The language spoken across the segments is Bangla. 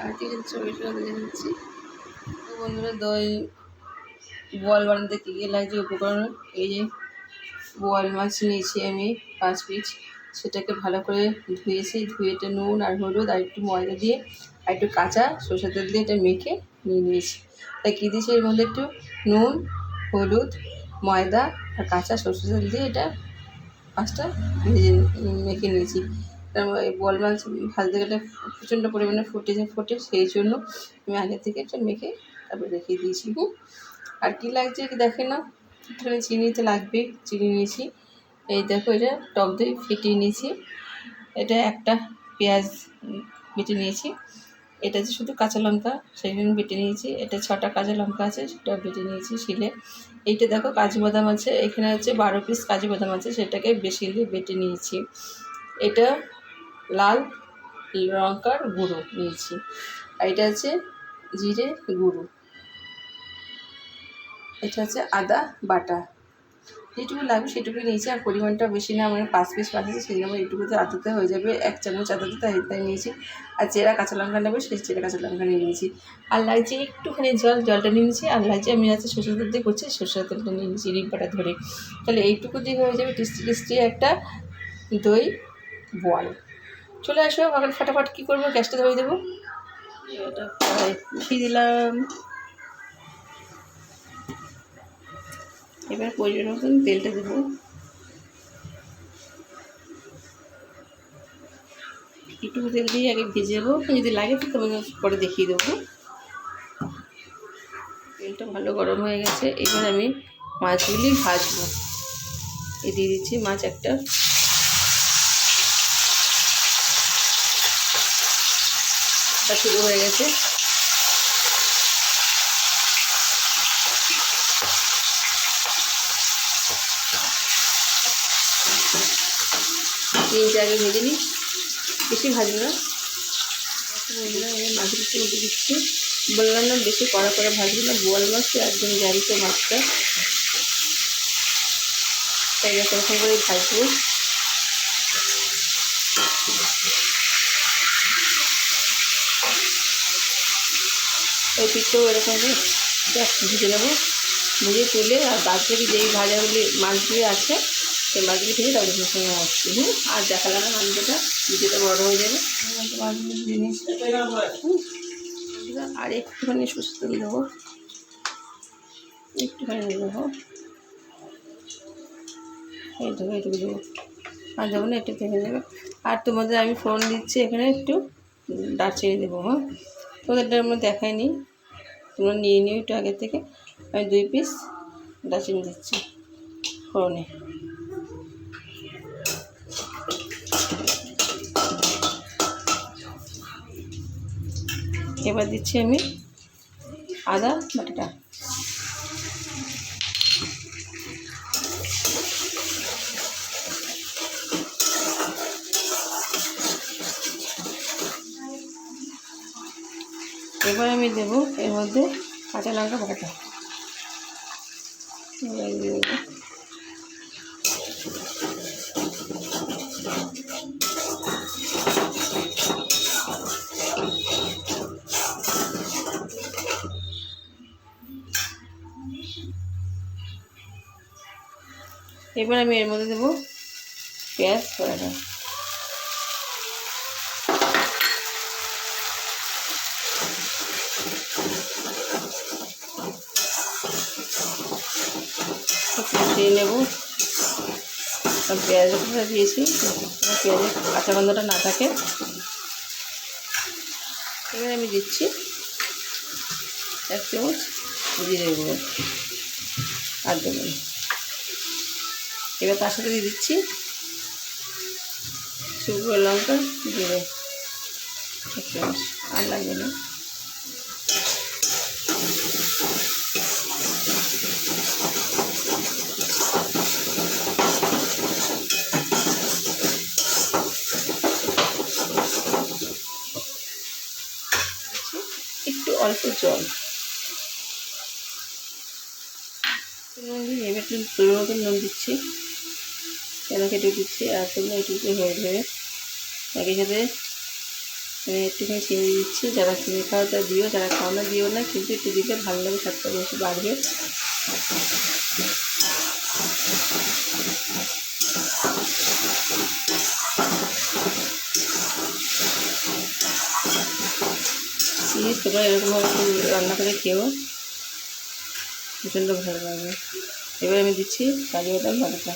আর চিকেন চর্বিটা ভেজে নিচ্ছি। তো বন্ধুরা, দই বোয়াল বানাতে কী কী লাগছে উপকরণ, এই যে বোয়াল মাছ নিয়েছি আমি 5 পিস। সেটাকে ভালো করে ধুয়েছি, ধুয়ে এটা নুন আর হলুদ আর একটু ময়দা দিয়ে আর একটু কাঁচা সরষের তেল দিয়ে এটা মেখে নিয়ে নিয়েছি। তাই কী দিয়েছি এর মধ্যে, একটু নুন, হলুদ, ময়দা আর কাঁচা সরষের তেল দিয়ে এটা মাছটা ভেজে মেখে নিয়েছি। তারপর এই বোয়াল মাছ ভাজতে গেলে প্রচণ্ড পরিমাণে ফোটে, সেই জন্য আমি আগে থেকে এটা মেখে তারপর রেখে দিয়েছি। আর কী লাগছে কি দেখে না, এখানে চিনি তো লাগবেই, চিনি নিয়েছি। এই দেখো, এটা টক দই ফেটিয়ে নিয়েছি। এটা একটা পেঁয়াজ বেটে নিয়েছি। এটা যে শুধু কাঁচা লঙ্কা, সেই জন্য বেটে নিয়েছি। এটা 6টা কাঁচা লঙ্কা আছে, সেটাও বেটে নিয়েছি শিলে। এইটা দেখো কাজু বাদাম আছে, এখানে হচ্ছে 12 পিস কাজু বাদাম আছে, সেটাকে বেশি বেটে নিয়েছি। এটা লাল লঙ্কার গুঁড়ো নিয়েছি। আর এটা হচ্ছে জিরে গুঁড়ো। এটা হচ্ছে আদা বাটা। যেটুকু লাগবে সেটুকুই নিয়েছি, আর পরিমাণটা বেশি না, আমার 5 পিস পাঠিয়েছি, সেই জন্য এইটুকুতে আদাতে হয়ে যাবে, 1 চামচ আদাতে তাই নিয়েছি। আর চেরা কাঁচা লঙ্কা নেবে, সেই চেরা কাঁচা লঙ্কা নিয়ে নিয়েছি। আর লাগছে একটুখানি জলটা নিয়ে নিয়েছি। আর লাগছে, আমি আছে সরষের তেল দিয়ে করছি, সরষের তেলটা নিয়ে নিয়েছি রিম্পাটা ধরে। তাহলে এইটুকু দিয়ে হয়ে যাবে টেস্টি একটা দই বোয়াল। চলে আসো এখন, ফাটাফাট কী করবো, গ্যাসটা ধরে দেবো। এটা বসিয়ে দিলাম। এবার প্রয়োজন মতন তেলটা দেবো। একটু তেল দিয়ে আগে ভেজে যাবো, যদি লাগে তো তোমাদের পরে দেখিয়ে দেবো। তেলটা ভালো গরম হয়ে গেছে, এবার আমি মাছগুলি ভাজবো। এই দিয়ে দিচ্ছি মাছ একটা, শুরু হয়ে গেছে। তিনটে আগে ভেজে নিই, বেশি ভাজবো না। মাছগুলোকে উঠে দিচ্ছি, বললাম না বেশি কড়া করে ভাজবো না, বোয়াল মাছ তো একদম জ্যান্ত মাছটা, তাই এরকম করে ভাজবো। এই পিঠটাও এরকম করে ভেজে নেবো, ভেজে তুলে আর বাদবাকি যেই ভাজাগুলি মাছগুলি আছে সেই মাছগুলি থেকে তাদের সঙ্গে আসছি। আর দেখালাম না মাছটা, ভিডিওটা বড়ো হয়ে যাবে। মাছগুলি জিনিস আর একটুখানি সুস্থ দেবো, একটুখানি দেবো, এইটুকু দেবো, আর দেবো না, একটু থেকে দেবে। আর তোমাদের আমি ফোড়ন দিচ্ছি এখানে, একটু দারচিনি দেবো। তোমাদেরটা আমরা দেখাইনি, তোমরা নিয়ে নিও একটু আগে থেকে। আমি 2 পিস দারচিনি দিচ্ছি ফোড়নে। এবার দিচ্ছি আমি আদা বাটাটা। এবার আমি দেবো এর মধ্যে কাঁচা লঙ্কা বাটাটা। এবার দিয়ে দেবো, এবার আমি এর মধ্যে দেবো পেঁয়াজ বাটাটা। কষিয়ে নেব, পেঁয়াজটা দিয়েছি, পেঁয়াজের কাঁচা গন্ধটা না থাকে। এবার আমি দিচ্ছি 1 চামচ জিরে গুঁড়ো আর দেবো। এবার তার সাথে দিয়ে দিচ্ছি শুকনো লঙ্কা জিরে 1 চামচ, আর লাগবে না। একটু অল্প জল, এবার একটু পরিমাণ মতো নুন দিচ্ছি, কেন কেটে দিচ্ছি, আর তোমরা এটুকু হয়ে যাবে। একই সাথে আমি একটুখানি চিনি দিচ্ছি, যারা চিনি খাও তা দিও, যারা খাও না দিও না, কিন্তু একটু দিলে ভালো লাগে, স্বাদটা বেশি বাড়বে। প্লিজ তোমরা এরকমভাবে একটু রান্না করে খেও, প্রচণ্ড ভালো লাগবে। এবার আমি দিচ্ছি কাজু বাদাম বাটাটা।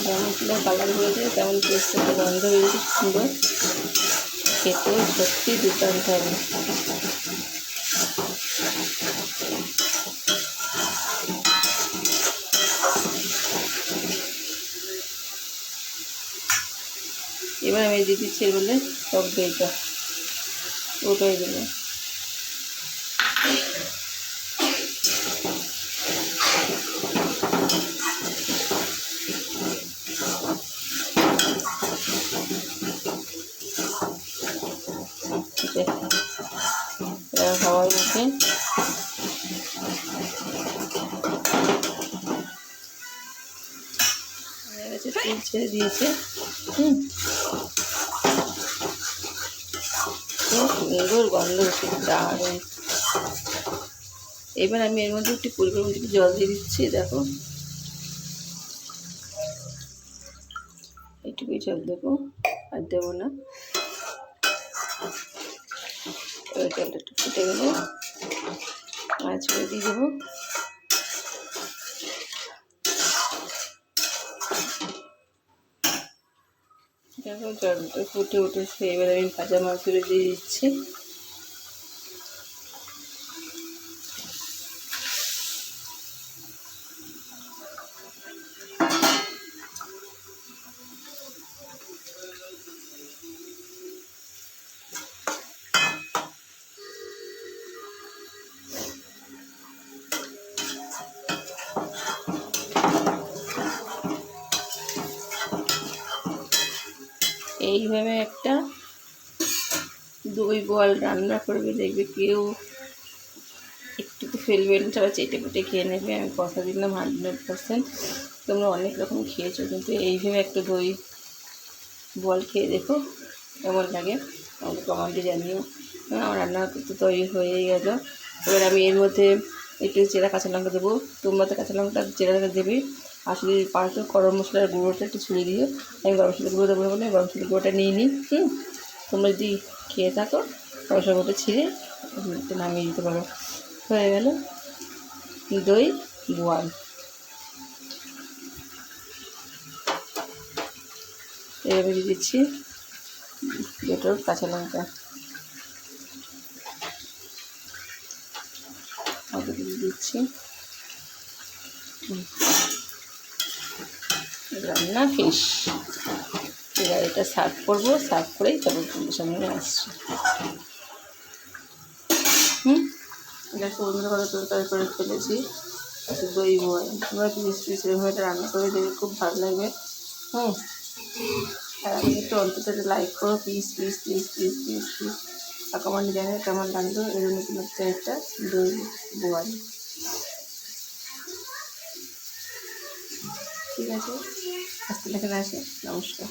যেমন ফুলের কালার হয়েছে তেমন টেস্ট একটা গন্ধ বেরিয়েছে সুন্দর, খেতেও সত্যি দুর্দান্ত হবে। এবার আমি দিয়ে দিচ্ছি এর বলে টক দইটা, ওটাই দেবো। হওয়ার মুখে তেল ছেড়ে দিয়েছে। সুন্দর গন্ধ হচ্ছে, দারুণ। এবার আমি এর মধ্যে একটু পরিমাণ মতো জল দিয়ে দিচ্ছি, দেখো এইটুকুই জল দেবো, আর দেবো না। এবার জলটা একটু ফুটে গেলে মাছগুলো দিয়ে দেবো। দেখো জলটা ফুটে উঠেছে, এবার আমি ভাজা মাছগুলো দিয়ে দিচ্ছি। এইভাবে একটা দই বল রান্না করবে, দেখবে কেউ একটু ফেলবে না, সবাই চেটে পুটে খেয়ে নেবে। আমি কথা দিলাম 100%। তোমরা অনেক রকম খেয়েছো, কিন্তু এইভাবে একটা দই বল খেয়ে দেখো কেমন লাগে, আমাকে কমেন্টে জানিও। আমার রান্না তো তৈরি হয়েই গেল। এবার আমি এর মধ্যে একটু চেরা কাঁচা লঙ্কা দেবো। তোমরা তো কাঁচা লঙ্কা চেরাটা দেবে, আর যদি পারো গরম মশলার গুঁড়োটা একটু ছড়িয়ে দিও। আমি গরম মশলার গুঁড়ো দেবো বলে গরম মশলার গুঁড়োটা নিয়ে নিই। তোমরা যদি খেয়ে থাকো গরম মশলার গুঁড়োটা ছিঁড়ে নামিয়ে দিতে পারো। হয়ে গেল দই বোয়াল। এবার দিয়ে দিচ্ছি দুটো কাঁচা লঙ্কা, আদা দিয়ে দিচ্ছি। রান্না ফিনিশ। এবার এটা সার্ভ করবো, সার্ভ করেই তারপর তোমাদের সামনে আসছি। এটা সুন্দর করে তরকারি করে ফেলেছি, দই বয়। তোমরা প্লিজ প্লিজ এভাবে এটা রান্না করে দেখবে, খুব ভালো লাগবে। আর আমি একটু অন্তত একটা লাইক করো please please please please please please. আর কমেন্ট জানাবে কেমন লাগলো এর নতুন একটা দই বয়। ঠিক আছে, আজকে এখানে আসে, নমস্কার।